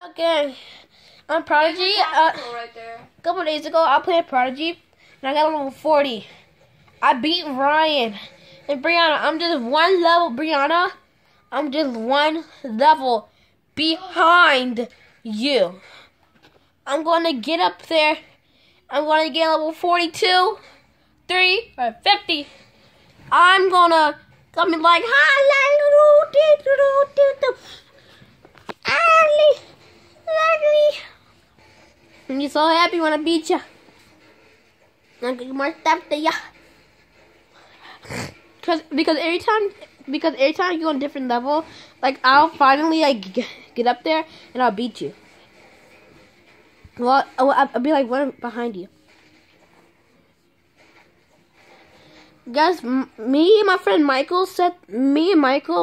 Okay, I'm Prodigy. Right there. A couple days ago, I played Prodigy, and I got level 40. I beat Ryan and Brianna. I'm just one level, Brianna. I'm just one level behind you. I'm gonna get up there. I'm gonna get level 42, 3, or 50. I'm gonna come in like and you're so happy when I beat you. I'm gonna get more stuff to ya. Because every time you go on a different level, like I'll finally get up there and I'll beat you. Well, I'll be like one behind you. Guys, me and my friend Michael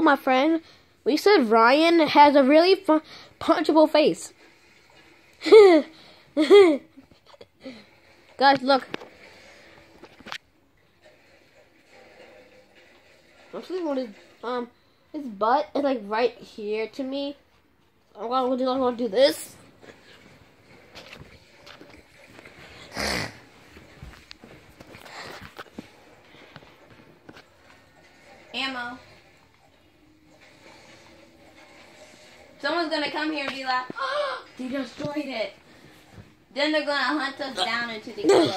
my friend, we said Ryan has a really punchable face. Guys, look. Actually, his butt is like right here to me. I'm gonna do this. Ammo. Someone's gonna come here and be like, oh, they destroyed it. Then they're gonna hunt us down into the kill.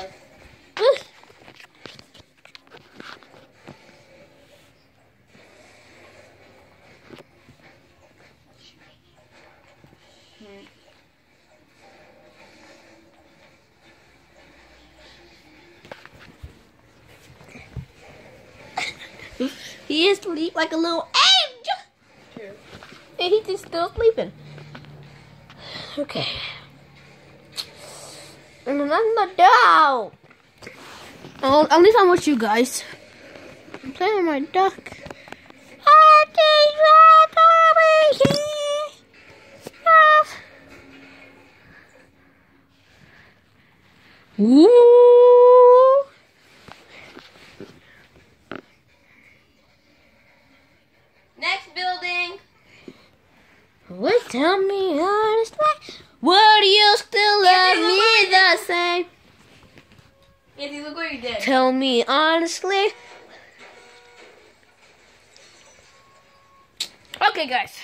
He is asleep like a little angel. True. And he's just still sleeping. Okay. And another dog. Oh, at least I'm with you guys. I'm playing with my duck. Ooh. Next building. Well, tell me honestly, would you still love me the same? Andy, look what you did. Tell me honestly. Okay, guys.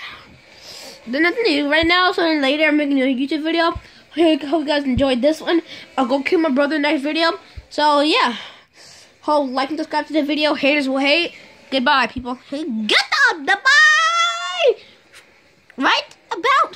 There's nothing to do right now, so later I'm making a YouTube video. I hope you guys enjoyed this one. I'll go kill my brother next video. So, yeah. Hope like and subscribe to the video. Haters will hate. Goodbye, people. Hey, get the bye! Right about